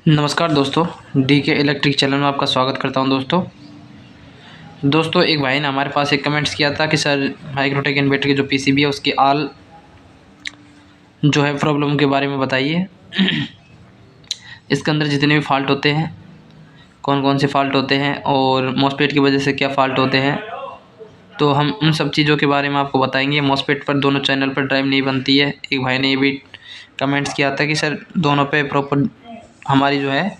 नमस्कार दोस्तों, DK electric channel में आपका स्वागत करता हूं। दोस्तों एक भाई ने हमारे पास एक कमेंट्स किया था कि सर माइक्रोटेक इन्वर्टर की जो पीसीबी है उसकी ऑल जो है प्रॉब्लम के बारे में बताइए। इसके अंदर जितने भी फॉल्ट होते हैं, कौन कौन से फॉल्ट होते हैं और मॉसफेट की वजह से क्या फ़ॉल्ट होते हैं, तो हम उन सब चीज़ों के बारे में आपको बताएंगे। मॉसफेट पर दोनों चैनल पर ड्राइव नहीं बनती है। एक भाई ने ये भी कमेंट्स किया था कि सर दोनों पे प्रॉपर हमारी जो है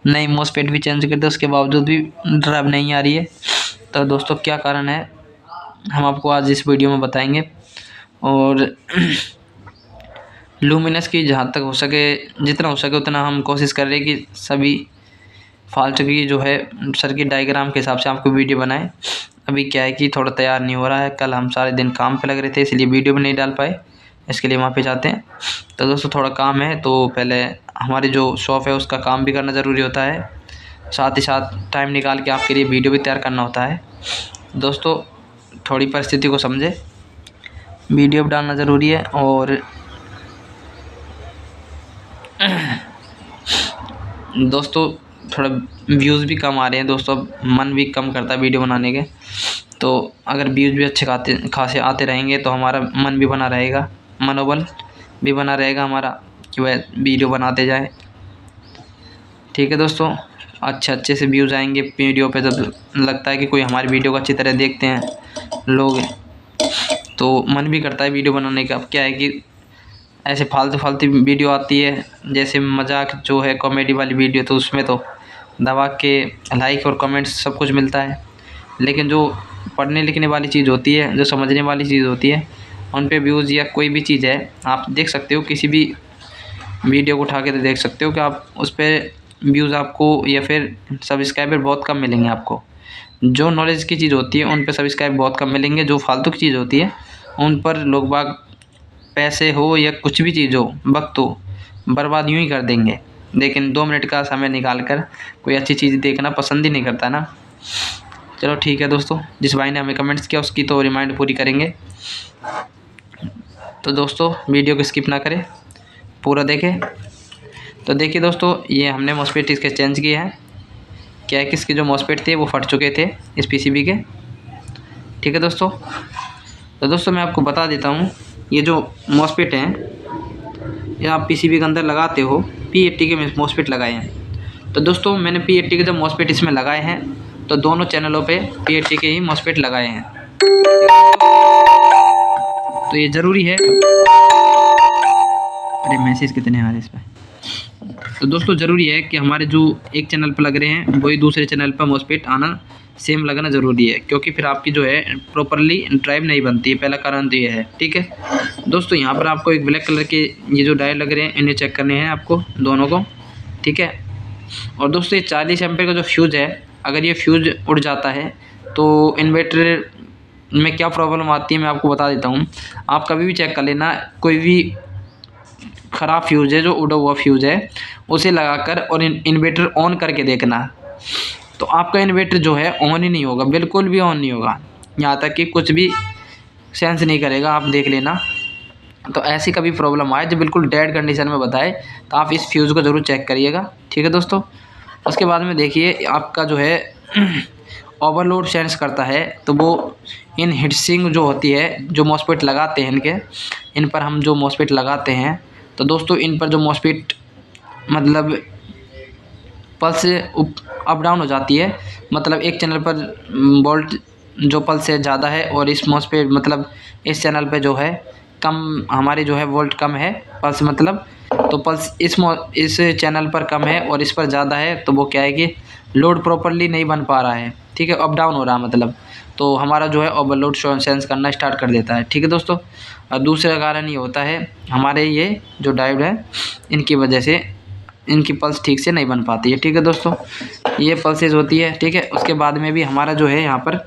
नई मॉसफेट भी चेंज कर दे, उसके बावजूद भी ड्राइव नहीं आ रही है। तो दोस्तों क्या कारण है हम आपको आज इस वीडियो में बताएंगे। और लूमिनस की जहाँ तक हो सके, जितना हो सके उतना हम कोशिश कर रहे हैं कि सभी फॉल्ट की जो है सर्किट डायग्राम के हिसाब से आपको वीडियो बनाएं। अभी क्या है कि थोड़ा तैयार नहीं हो रहा है, कल हम सारे दिन काम पे लग रहे थे इसलिए वीडियो भी नहीं डाल पाए, इसके लिए वहाँ पे जाते हैं। तो दोस्तों थोड़ा काम है, तो पहले हमारी जो शॉप है उसका काम भी करना ज़रूरी होता है, साथ ही साथ टाइम निकाल के आपके लिए वीडियो भी तैयार करना होता है। दोस्तों थोड़ी परिस्थिति को समझे, वीडियो भी डालना ज़रूरी है। और दोस्तों थोड़ा व्यूज़ भी कम आ रहे हैं दोस्तों, मन भी कम करता है वीडियो बनाने के। तो अगर व्यूज़ भी अच्छे खासे आते रहेंगे तो हमारा मन भी बना रहेगा, मनोबल भी बना रहेगा हमारा कि वह वीडियो बनाते जाएं। ठीक है दोस्तों, अच्छे से व्यूज़ आएंगे वीडियो पे, जब लगता है कि कोई हमारी वीडियो को अच्छी तरह देखते हैं लोग, तो मन भी करता है वीडियो बनाने का। अब क्या है कि ऐसे फालतू वीडियो आती है, जैसे मजाक जो है कॉमेडी वाली वीडियो, तो उसमें तो दबा के लाइक और कमेंट्स सब कुछ मिलता है। लेकिन जो पढ़ने लिखने वाली चीज़ होती है, जो समझने वाली चीज़ होती है, उन पे व्यूज़ या कोई भी चीज़ है आप देख सकते हो, किसी भी वीडियो को उठा के तो देख सकते हो कि आप उस पर व्यूज़ आपको या फिर सब्सक्राइबर बहुत कम मिलेंगे आपको। जो नॉलेज की चीज़ होती है उन पर सब्सक्राइब बहुत कम मिलेंगे, जो फालतू की चीज़ होती है उन पर लोग बाग पैसे हो या कुछ भी चीज़ हो, वक्त हो, बर्बाद यूँ ही कर देंगे। लेकिन 2 मिनट का समय निकाल कर कोई अच्छी चीज़ देखना पसंद ही नहीं करता ना। चलो ठीक है दोस्तों, जिस भाई ने हमें कमेंट्स किया उसकी तो रिमाइंड पूरी करेंगे। तो दोस्तों वीडियो को स्किप ना करें, पूरा देखें। तो देखिए दोस्तों, ये हमने मॉसफेट इसके चेंज किए हैं। क्या है कि इसके जो मॉसफेट थे वो फट चुके थे इस पीसीबी के। ठीक है दोस्तों, तो दोस्तों मैं आपको बता देता हूँ, ये जो मॉसफेट हैं ये आप पीसीबी के अंदर लगाते हो, P80 के मॉसफेट लगाए हैं। तो दोस्तों मैंने P80 के जब मॉसफेट इसमें लगाए हैं तो दोनों चैनलों पे P80 के ही मॉसफेट लगाए हैं। तो ये ज़रूरी है। अरे मैसेज कितने आ रहे हैं इस पर। तो दोस्तों ज़रूरी है कि हमारे जो एक चैनल पर लग रहे हैं वही दूसरे चैनल पर मॉसफेट आना सेम लगना ज़रूरी है, क्योंकि फिर आपकी जो है प्रॉपरली ड्राइव नहीं बनती है। पहला कारण तो ये है। ठीक है दोस्तों, यहाँ पर आपको एक ब्लैक कलर के ये जो डायल लग रहे हैं इन्हें चेक करने हैं आपको दोनों को। ठीक है, और दोस्तों ये 40 एम्पेयर का जो फ्यूज़ है, अगर ये फ्यूज़ उड़ जाता है तो इन्वर्टर में क्या प्रॉब्लम आती है मैं आपको बता देता हूँ। आप कभी भी चेक कर लेना, कोई भी ख़राब फ्यूज़ है, जो उड़ा हुआ फ्यूज़ है, उसे लगाकर और इन्वर्टर ऑन करके देखना, तो आपका इन्वर्टर जो है ऑन ही नहीं होगा, बिल्कुल भी ऑन नहीं होगा, यहाँ तक कि कुछ भी सेंस नहीं करेगा। आप देख लेना। तो ऐसी कभी प्रॉब्लम आए जो बिल्कुल डेड कंडीशन में बताए तो आप इस फ्यूज़ को ज़रूर चेक करिएगा। ठीक है दोस्तों, उसके बाद में देखिए आपका जो है ओवरलोड सेंस करता है, तो वो इन हीटसिंक जो होती है, जो मॉसफेट लगाते हैं इन पर हम जो मॉसफेट लगाते हैं, तो दोस्तों इन पर जो मॉसफेट मतलब पल्स अप डाउन हो जाती है। मतलब एक चैनल पर वोल्ट जो पल्स है ज़्यादा है और इस मॉसफेट मतलब इस चैनल पे जो है कम, हमारी जो है वोल्ट कम है, पल्स मतलब, तो पल्स इस चैनल पर कम है और इस पर ज़्यादा है, तो वो क्या है कि लोड प्रॉपरली नहीं बन पा रहा है। ठीक है, अप डाउन हो रहा है मतलब, तो हमारा जो है ओवरलोड सेंस करना स्टार्ट कर देता है। ठीक है दोस्तों, और दूसरा कारण ये होता है हमारे ये जो डायोड है इनकी वजह से इनकी पल्स ठीक से नहीं बन पाती है। ठीक है दोस्तों, ये पल्सेज होती है। ठीक है, उसके बाद में भी हमारा जो है यहाँ पर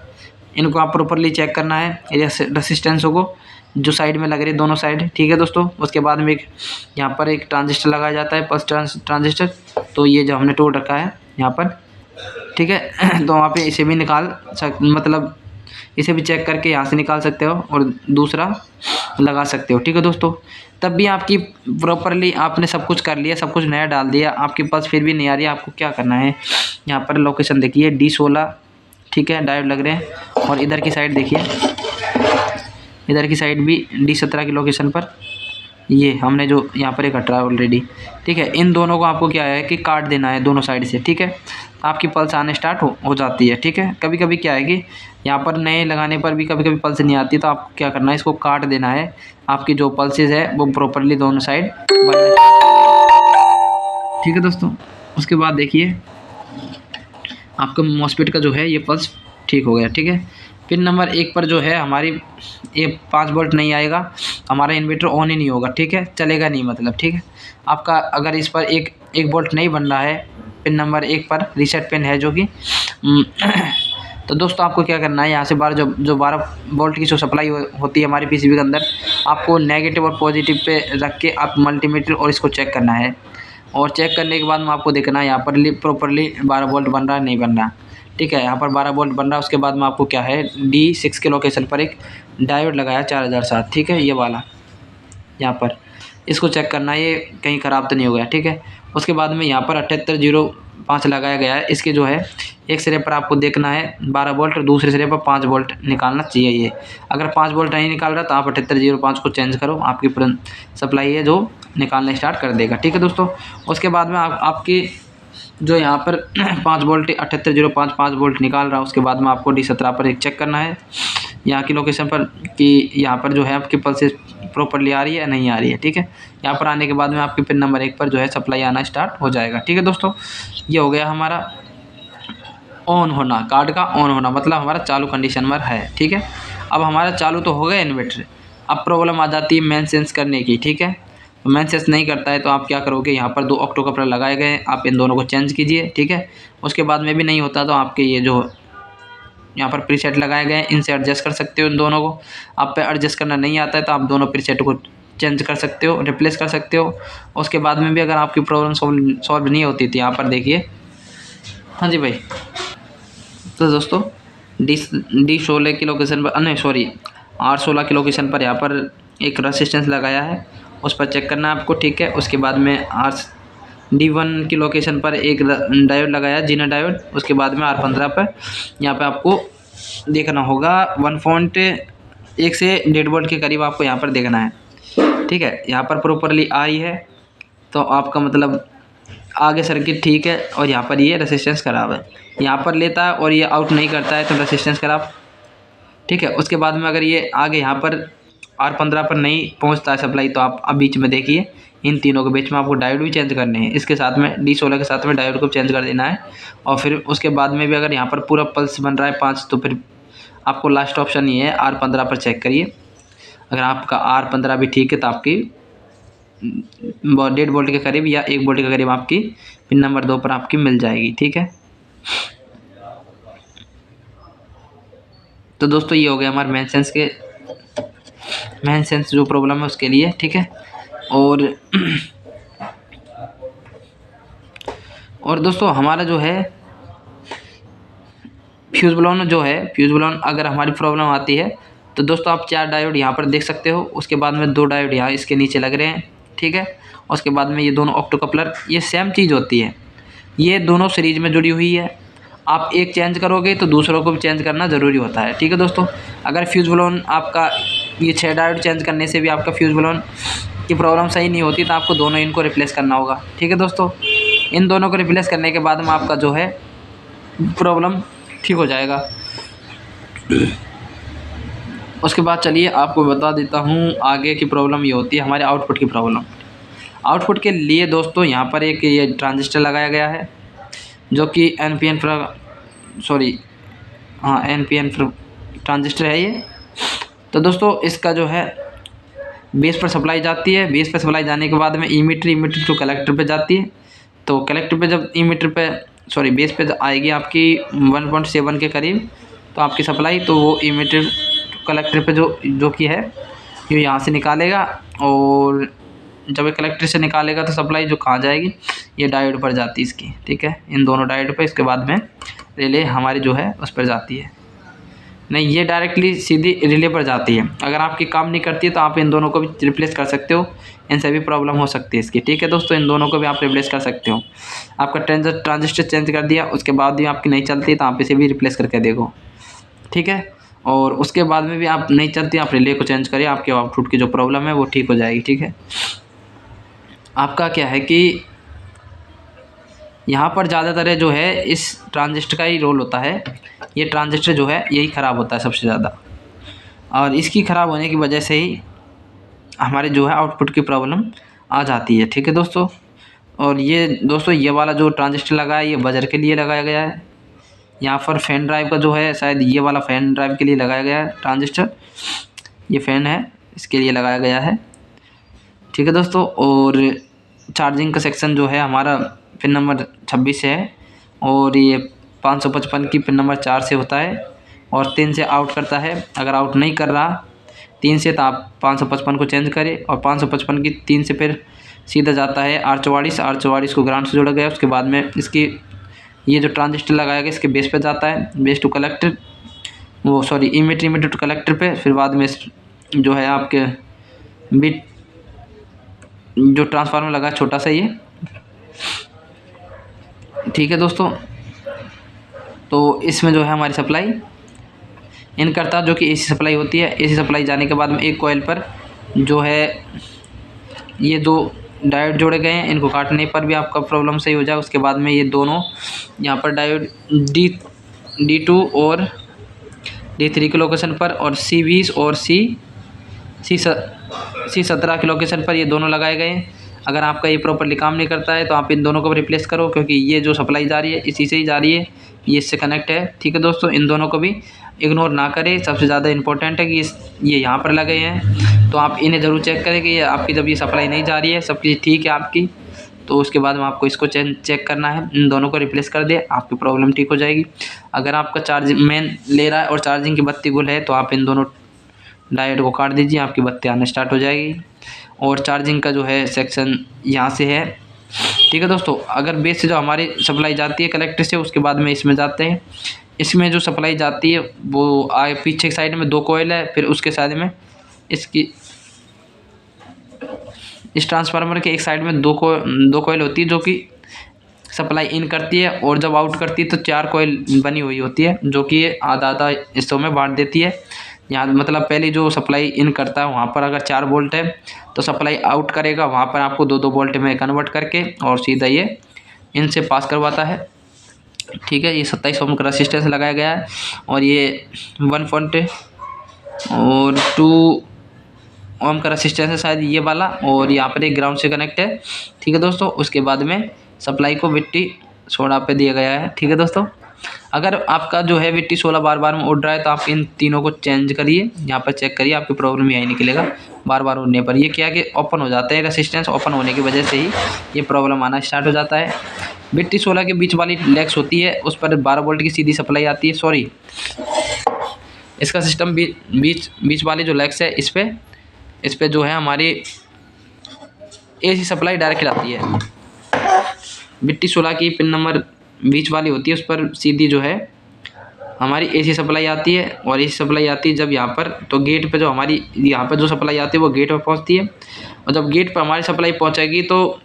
इनको आप प्रॉपरली चेक करना है, रेसिस्टेंसों को जो साइड में लग रही है दोनों साइड। ठीक है दोस्तों, उसके बाद में यहाँ पर एक ट्रांजिस्टर लगाया जाता है, पल्स ट्रांजिस्टर, तो ये जो हमने तोड़ रखा है यहाँ पर। ठीक है, तो वहाँ पे इसे भी निकाल मतलब इसे भी चेक करके यहाँ से निकाल सकते हो और दूसरा लगा सकते हो। ठीक है दोस्तों, तब भी आपकी प्रॉपरली आपने सब कुछ कर लिया, सब कुछ नया डाल दिया, आपके पास फिर भी नहीं आ रही है, आपको क्या करना है, यहाँ पर लोकेशन देखिए D16, ठीक है, डायोड लग रहे हैं। और इधर की साइड देखिए, इधर की साइड भी D17 की लोकेशन पर ये हमने जो यहाँ पर एक हटा है ऑलरेडी। ठीक है, इन दोनों को आपको क्या है कि काट देना है दोनों साइड से। ठीक है, आपकी पल्स आने स्टार्ट हो जाती है। ठीक है, कभी कभी क्या है कि यहाँ पर नए लगाने पर भी कभी कभी पल्स नहीं आती, तो आपको क्या करना है, इसको काट देना है, आपकी जो पल्सेज है वो प्रॉपरली दोनों साइड बनने। ठीक है दोस्तों, उसके बाद देखिए आपका मॉस्फेट का जो है ये पल्स ठीक हो गया। ठीक है, पिन नंबर 1 पर जो है हमारी ये 5 वोल्ट नहीं आएगा, हमारा इन्वर्टर ऑन ही नहीं होगा। ठीक है, चलेगा नहीं मतलब। ठीक है, आपका अगर इस पर एक वोल्ट नहीं बन रहा है, पिन नंबर 1 पर रीसेट पिन है जो कि तो दोस्तों आपको क्या करना है, यहाँ से बार जो 12 वोल्ट की जो सप्लाई होती है हमारी पीसीबी के अंदर, आपको नेगेटिव और पॉजिटिव पे रख के आप मल्टीमीटर और इसको चेक करना है। और चेक करने के बाद में आपको देखना है यहाँ पर प्रॉपरली 12 वोल्ट बन रहा है नहीं बन रहा। ठीक है, यहाँ पर 12 वोल्ट बन रहा है। उसके बाद में आपको क्या है, D6 के लोकेशन पर एक डायोड लगाया 4007। ठीक है, ये वाला यहाँ पर इसको चेक करना है ये कहीं ख़राब तो नहीं हो गया। ठीक है, उसके बाद में यहाँ पर 7805 लगाया गया है। इसके जो है एक सिरे पर आपको देखना है 12 वोल्ट और दूसरे सिरे पर 5 वोल्ट निकालना चाहिए। ये अगर 5 वोल्ट नहीं निकाल रहा तो आप 7805 को चेंज करो, आपकी सप्लाई है जो निकालना स्टार्ट कर देगा। ठीक है दोस्तों, उसके बाद में आपकी जो यहाँ पर 5 वोल्ट 7805 5 वोल्ट निकाल रहा है, उसके बाद में आपको D17 पर एक चेक करना है यहाँ की लोकेशन पर कि यहाँ पर जो है आपकी पल्सेस प्रॉपरली आ रही है या नहीं आ रही है। ठीक है, यहाँ पर आने के बाद में आपके पिन नंबर 1 पर जो है सप्लाई आना स्टार्ट हो जाएगा। ठीक है दोस्तों, ये हो गया हमारा ऑन होना, कार्ड का ऑन होना मतलब हमारा चालू कंडीशन में है। ठीक है, अब हमारा चालू तो हो गया इन्वर्टर, अब प्रॉब्लम आ जाती है मेन सेंस करने की। ठीक है, तो मेन सेंस नहीं करता है तो आप क्या करोगे, यहाँ पर 2 ऑक्टो कपलर लगाए गए हैं, आप इन दोनों को चेंज कीजिए। ठीक है, उसके बाद में भी नहीं होता तो आपके ये जो यहाँ पर प्रीसेट लगाए गए हैं इनसे एडजस्ट कर सकते हो इन दोनों को। आप पे एडजस्ट करना नहीं आता है तो आप दोनों प्रीसेट को चेंज कर सकते हो, रिप्लेस कर सकते हो। उसके बाद में भी अगर आपकी प्रॉब्लम सॉल्व नहीं होती थी, यहाँ पर देखिए। हाँ जी भाई, तो दोस्तों D16 की लोकेशन पर नहीं सॉरी R16 की लोकेशन पर यहाँ पर एक रेसिस्टेंस लगाया है, उस पर चेक करना है आपको। ठीक है, उसके बाद में D1 की लोकेशन पर एक डायोड लगाया जीना डायोड, उसके बाद में R15 पर यहाँ पे आपको देखना होगा 1.1 से 1.5 वोल्ट के करीब आपको यहाँ पर देखना है। ठीक है, यहाँ पर प्रॉपरली आ रही है तो आपका मतलब आगे सर्किट ठीक है, और यहाँ पर ये रेसिस्टेंस खराब है, यहाँ पर लेता है और ये आउट नहीं करता है तो रेसिस्टेंस खराब। ठीक है, उसके बाद में अगर ये आगे यहाँ पर R15 पर नहीं पहुँचता है सप्लाई तो आप अब बीच में देखिए इन तीनों के बीच में आपको डायोड भी चेंज करने हैं, इसके साथ में D16 के साथ में डायोड को चेंज कर देना है। और फिर उसके बाद में भी अगर यहाँ पर पूरा पल्स बन रहा है 5 तो फिर आपको लास्ट ऑप्शन ये है R15 पर चेक करिए। अगर आपका R15 भी ठीक है तो आपकी 1.5 वोल्ट के करीब या 1 वोल्ट के करीब आपकी पिन नंबर 2 पर आपकी मिल जाएगी। ठीक है, तो दोस्तों ये हो गया हमारे मेन सेंस जो प्रॉब्लम है उसके लिए। ठीक है, और दोस्तों हमारा जो है फ्यूज़ बलोन अगर हमारी प्रॉब्लम आती है तो दोस्तों आप 4 डायोड यहाँ पर देख सकते हो, उसके बाद में 2 डायोड यहाँ इसके नीचे लग रहे हैं। ठीक है, उसके बाद में ये दोनों ऑक्टो कपलर, ये सेम चीज़ होती है, ये दोनों सीरीज में जुड़ी हुई है। आप एक चेंज करोगे तो दूसरों को भी चेंज करना ज़रूरी होता है। ठीक है दोस्तों, अगर फ्यूज़ बलोन आपका ये 6 डायोड चेंज करने से भी आपका फ्यूज़ बलोन की प्रॉब्लम सही नहीं होती तो आपको दोनों इनको रिप्लेस करना होगा। ठीक है दोस्तों, इन दोनों को रिप्लेस करने के बाद में आपका जो है प्रॉब्लम ठीक हो जाएगा। उसके बाद चलिए आपको बता देता हूँ आगे की प्रॉब्लम ये होती है हमारे आउटपुट की प्रॉब्लम। आउटपुट के लिए दोस्तों यहाँ पर एक ये ट्रांजिस्टर लगाया गया है जो कि NPN ट्रांजिस्टर है ये। तो दोस्तों इसका जो है बेस पर सप्लाई जाती है, बेस पर सप्लाई जाने के बाद में इमीटर टू कलेक्टर पे जाती है। तो कलेक्टर पे जब बेस पे आएगी आपकी 1.7 के करीब तो आपकी सप्लाई, तो वो इमीटर कलेक्टर पे जो कि है ये यहाँ से निकालेगा, और जब ये कलेक्टर से निकालेगा तो सप्लाई जो कहाँ जाएगी, ये डायोड पर जाती है इसकी। ठीक है, इन दोनों डायोड पर, इसके बाद में रिले हमारी जो है उस पर जाती है। नहीं, ये डायरेक्टली सीधी रिले पर जाती है। अगर आपकी काम नहीं करती है तो आप इन दोनों को भी रिप्लेस कर सकते हो, इन सभी प्रॉब्लम हो सकती है इसकी। ठीक है दोस्तों, इन दोनों को भी आप रिप्लेस कर सकते हो। आपका ट्रांजिस्टर चेंज कर दिया, उसके बाद भी आपकी नहीं चलती तो आप इसे भी रिप्लेस करके देखो। ठीक है, और उसके बाद में भी आप नहीं चलती, आप रिले को चेंज करिए, आपके आउटपुट की जो प्रॉब्लम है वो ठीक हो जाएगी। ठीक है, आपका क्या है कि यहाँ पर ज़्यादातर जो है इस ट्रांजिस्टर का ही रोल होता है। ये ट्रांजिस्टर जो है यही ख़राब होता है सबसे ज़्यादा, और इसकी ख़राब होने की वजह से ही हमारे जो है आउटपुट की प्रॉब्लम आ जाती है। ठीक है दोस्तों, और ये दोस्तों ये वाला जो ट्रांजिस्टर लगा है ये बजर के लिए लगाया गया है। यहाँ पर फैन ड्राइव का जो है शायद ये वाला फैन ड्राइव के लिए लगाया गया है ट्रांजिस्टर, ये फ़ैन है इसके लिए लगाया गया है। ठीक है दोस्तों, और चार्जिंग का सेक्शन जो है हमारा पिन नंबर 26 से है, और ये 555 की पिन नंबर 4 से होता है, और 3 से आउट करता है। अगर आउट नहीं कर रहा 3 से तो आप 555 को चेंज करें, और 555 की 3 से फिर सीधा जाता है R44 को ग्राउंड से जोड़ा गया है। उसके बाद में इसकी ये जो ट्रांजिस्टर लगाया गया इसके बेस पे जाता है, बेस टू कलेक्टर, वो सॉरी इमीटर टू कलेक्टर पे, फिर बाद में जो है आपके बिट जो ट्रांसफार्मर लगा छोटा सा ये। ठीक है दोस्तों, तो इसमें जो है हमारी सप्लाई इन करता जो कि एसी सप्लाई होती है। एसी सप्लाई जाने के बाद में एक कॉइल पर जो है ये दो डायोड जोड़े गए हैं, इनको काटने पर भी आपका प्रॉब्लम सही हो जाए। उसके बाद में ये दोनों यहाँ पर डायोड D2 और D3 के लोकेशन पर, और C20 और C17 के लोकेशन पर ये दोनों लगाए गए हैं। अगर आपका ये प्रॉपर्ली काम नहीं करता है तो आप इन दोनों को रिप्लेस करो, क्योंकि ये जो सप्लाई जा रही है इसी से ही जा रही है, ये इससे कनेक्ट है। ठीक है दोस्तों, इन दोनों को भी इग्नोर ना करें। सबसे ज़्यादा इंपॉर्टेंट है कि ये यहाँ पर लगे हैं तो आप इन्हें ज़रूर चेक करें कि आपकी जब ये सप्लाई नहीं जा रही है, सब चीज़ ठीक है आपकी, तो उसके बाद में आपको इसको चेक करना है, इन दोनों को रिप्लेस कर दे, आपकी प्रॉब्लम ठीक हो जाएगी। अगर आपका चार्जिंग मेन ले रहा है और चार्जिंग की बत्ती गुल है तो आप इन दोनों डायोड को काट दीजिए, आपकी बत्ती आना स्टार्ट हो जाएगी। और चार्जिंग का जो है सेक्शन यहाँ से है। ठीक है दोस्तों, अगर बेस से जो हमारी सप्लाई जाती है कलेक्टर से, उसके बाद में इसमें जाते हैं। इसमें जो सप्लाई जाती है वो आगे पीछे की साइड में 2 कॉइल है, फिर उसके साइड में इसकी इस ट्रांसफार्मर के एक साइड में 2 कॉइल होती है जो कि सप्लाई इन करती है, और जब आउट करती है तो 4 कॉइल बनी हुई होती है जो कि ये आधा हिस्सों में बांट देती है। यहाँ मतलब पहले जो सप्लाई इन करता है वहाँ पर अगर 4 वोल्ट है तो सप्लाई आउट करेगा वहाँ पर आपको 2-2 वोल्ट में कन्वर्ट करके और सीधा ये इनसे पास करवाता है। ठीक है, ये 27 ओम का रेजिस्टेंस लगाया गया है, और ये 1 और 2 ओम का रेजिस्टेंस है शायद ये वाला, और यहाँ पर एक ग्राउंड से कनेक्ट है। ठीक है दोस्तों, उसके बाद में सप्लाई को विट्टी सोडा पे दिया गया है। ठीक है दोस्तों, अगर आपका जो है विट्टी 16 बार में उड़ रहा है तो आप इन तीनों को चेंज करिए, यहाँ पर चेक करिए, आपकी प्रॉब्लम यही निकलेगा। बार उड़ने पर ये क्या कि ओपन हो जाता है, रेसिस्टेंस ओपन होने की वजह से ही ये प्रॉब्लम आना स्टार्ट हो जाता है। विट्टी 16 के बीच वाली लेग्स होती है, उस पर 12 वोल्ट की सीधी सप्लाई आती है। सॉरी, इसका सिस्टम बीच वाली जो लेग्स है इस पर जो है हमारी एसी सप्लाई डायरेक्ट आती है। विट्टी 16 की पिन नंबर बीच वाली होती है, उस पर सीधी जो है हमारी एसी सप्लाई आती है, और एसी सप्लाई आती है जब यहाँ पर तो गेट पे जो हमारी यहाँ पर जो सप्लाई आती है वो गेट पर पहुँचती है, और जब गेट पर हमारी सप्लाई पहुँचेगी तो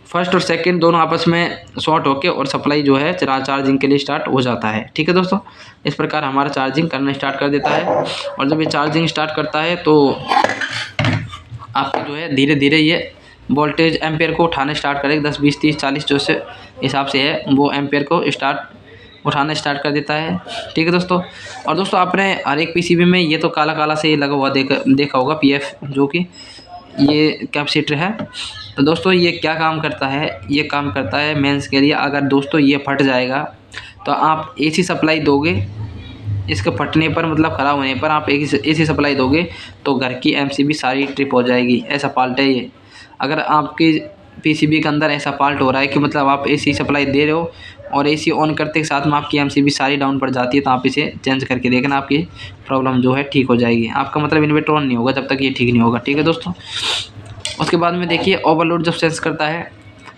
फर्स्ट और सेकंड दोनों आपस में शॉर्ट होके और सप्लाई जो है चार्जिंग के लिए स्टार्ट हो जाता है। ठीक है दोस्तों, इस प्रकार हमारा चार्जिंग करना स्टार्ट कर देता है, और जब ये चार्जिंग स्टार्ट करता है तो आपको जो है धीरे धीरे ये वोल्टेज एम्पेयर को उठाने स्टार्ट करेगा। 10, 20, 30, 40 जो से हिसाब से है वो एम्पेयर को उठाना स्टार्ट कर देता है। ठीक है दोस्तों, और दोस्तों आपने हर एक पीसीबी में ये तो काला काला से लगा हुआ देखा होगा पीएफ, जो कि ये कैपेसिटर है। तो दोस्तों ये क्या काम करता है, ये काम करता है मेंस के लिए। अगर दोस्तों ये फट जाएगा तो आप एसी सप्लाई दोगे, इसके फटने पर मतलब ख़राब होने पर आप एसी सप्लाई दोगे तो घर की एमसीबी सारी ट्रिप हो जाएगी। ऐसा फॉल्ट है ये। अगर आपके पीसीबी के अंदर ऐसा फॉल्ट हो रहा है कि मतलब आप एसी सप्लाई दे रहे हो और एसी ऑन करते के साथ में आपकी एमसीबी सारी डाउन पड़ जाती है, तो आप इसे चेंज करके देखना, आपकी प्रॉब्लम जो है ठीक हो जाएगी। आपका मतलब इन्वर्टर ऑन नहीं होगा जब तक ये ठीक नहीं होगा। ठीक है दोस्तों, उसके बाद में देखिए ओवरलोड जब सेंस करता है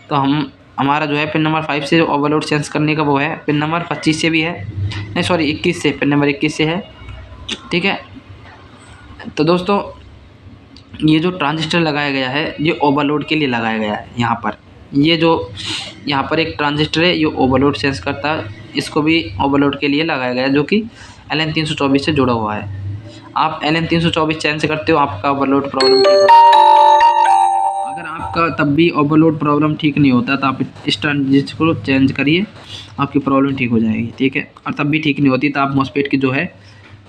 तो हमारा जो है पिन नंबर 5 से जो ओवरलोड सेंस करने का वो है, पिन नंबर 25 से भी है। नहीं सॉरी 21 से, पिन नंबर 21 से है, ठीक है। तो दोस्तों ये जो ट्रांजिस्टर लगाया गया है ये ओवरलोड के लिए लगाया गया है। यहाँ पर ये जो यहाँ पर एक ट्रांजिस्टर है, ये ओवरलोड सेंस करता है, इसको भी ओवरलोड के लिए लगाया गया है, जो कि LM324 से जुड़ा हुआ है। आप LM324 चेंज करते हो, आपका ओवरलोड प्रॉब्लम ठीक होता है। अगर आपका तब भी ओवरलोड प्रॉब्लम ठीक नहीं होता तो आप इस ट्रांजिस्टर को चेंज करिए, आपकी प्रॉब्लम ठीक हो जाएगी, ठीक है। और तब भी ठीक नहीं होती तो आप मॉस्फेट की जो है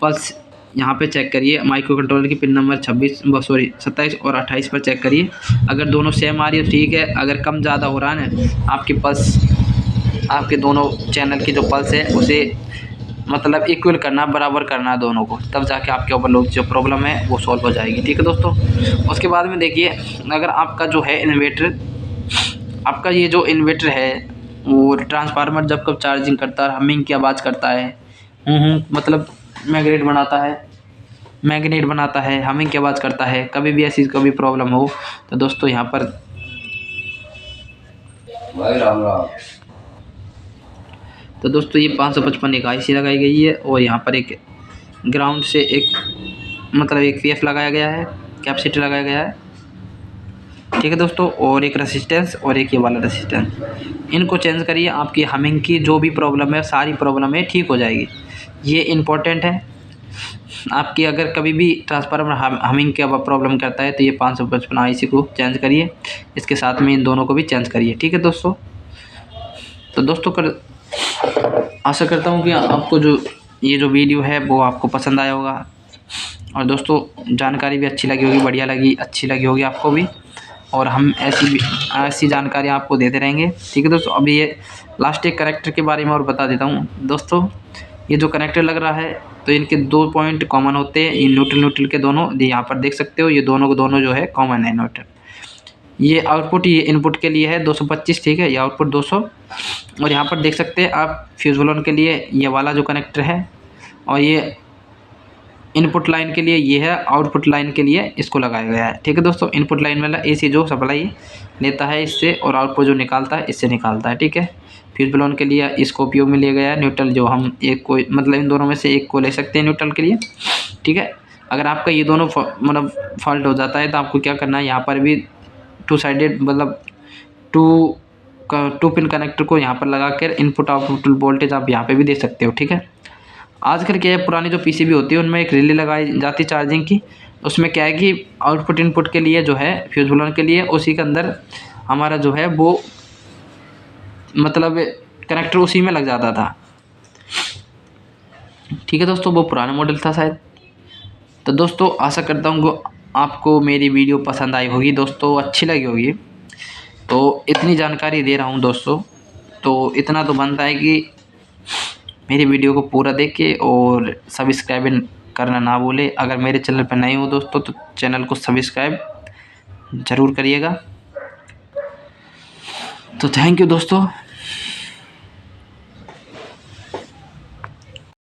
पल्स यहाँ पे चेक करिए, माइक्रो कंट्रोलर की पिन नंबर 27 और 28 पर चेक करिए। अगर दोनों सेम आ रही है तो ठीक है, अगर कम ज़्यादा हो रहा है ना, आपकी पल्स, आपके दोनों चैनल की जो पल्स है उसे मतलब इक्वल करना, बराबर करना दोनों को, तब जाके आपके ओवरलोड जो प्रॉब्लम है वो सॉल्व हो जाएगी, ठीक है दोस्तों। उसके बाद में देखिए, अगर आपका जो है इन्वर्टर, आपका ये जो इन्वर्टर है वो ट्रांसफार्मर जब कब चार्जिंग करता है हमिंग की आवाज़ करता है, मतलब मैग्नेट बनाता है, हमिंग की आवाज़ करता है, कभी भी ऐसी कभी प्रॉब्लम हो तो दोस्तों यहाँ पर भाई राम राम। तो दोस्तों ये 555 एक IC लगाई गई है और यहाँ पर एक ग्राउंड से एक मतलब एक PF लगाया गया है, कैपेसिटर लगाया गया है, ठीक है दोस्तों। और एक रेसिस्टेंस और एक ये वाला रेसिस्टेंस, इनको चेंज करिए, आपकी हमिंग की जो भी प्रॉब्लम है सारी प्रॉब्लम है ठीक हो जाएगी। ये इम्पोर्टेंट है। आपकी अगर कभी भी ट्रांसफार्मर हमिंग का प्रॉब्लम करता है तो ये 555 IC को चेंज करिए, इसके साथ में इन दोनों को भी चेंज करिए, ठीक है दोस्तों। तो दोस्तों आशा करता हूँ कि आपको जो ये जो वीडियो है वो आपको पसंद आया होगा, और दोस्तों जानकारी भी अच्छी लगी होगी, बढ़िया लगी, अच्छी लगी होगी आपको भी, और हम ऐसी जानकारी आपको देते रहेंगे, ठीक है दोस्तों। अभी ये लास्ट एक कनेक्टर के बारे में और बता देता हूँ दोस्तों। ये जो कनेक्टर लग रहा है तो इनके 2 पॉइंट कॉमन होते हैं, ये न्यूट्रल के दोनों, यहाँ पर देख सकते हो, ये दोनों को दोनों जो है कॉमन है न्यूट्रल। ये आउटपुट, ये इनपुट के लिए है 225, ठीक है, ये आउटपुट 200। और यहाँ पर देख सकते हैं आप फ्यूज बलोन के लिए ये वाला जो कनेक्टर है, और ये इनपुट लाइन के लिए ये है, आउटपुट लाइन के लिए इसको लगाया गया है, ठीक है दोस्तों। इनपुट लाइन वाला AC जो सप्लाई लेता है इससे, और आउटपुट जो निकालता है इससे निकालता है, ठीक है। फ्यूज बलोन के लिए इसको उपयोग में लिया गया है, न्यूट्रल जो हम एक को मतलब इन दोनों में से एक को ले सकते हैं न्यूट्रल के लिए, ठीक है। अगर आपका ये दोनों मतलब फॉल्ट हो जाता है तो आपको क्या करना है, यहाँ पर भी 2 साइडेड मतलब 2 पिन कनेक्टर को यहाँ पर लगा कर इनपुट आउटपुट वोल्टेज आप यहाँ पे भी दे सकते हो, ठीक है। आजकल क्या है, पुरानी जो PCB होती है उनमें एक रिले लगाई जाती है चार्जिंग की, उसमें क्या है कि आउटपुट इनपुट के लिए जो है फ्यूज बलोन के लिए उसी के अंदर हमारा जो है वो मतलब कनेक्टर उसी में लग जाता था, ठीक है दोस्तों। वो पुराना मॉडल था शायद। तो दोस्तों आशा करता हूँ आपको मेरी वीडियो पसंद आई होगी दोस्तों, अच्छी लगी होगी। तो इतनी जानकारी दे रहा हूँ दोस्तों, तो इतना तो बनता है कि मेरी वीडियो को पूरा देखें और सब्सक्राइब करना ना भूले। अगर मेरे चैनल पर नए हो दोस्तों तो चैनल को सब्सक्राइब ज़रूर करिएगा। तो थैंक यू दोस्तों।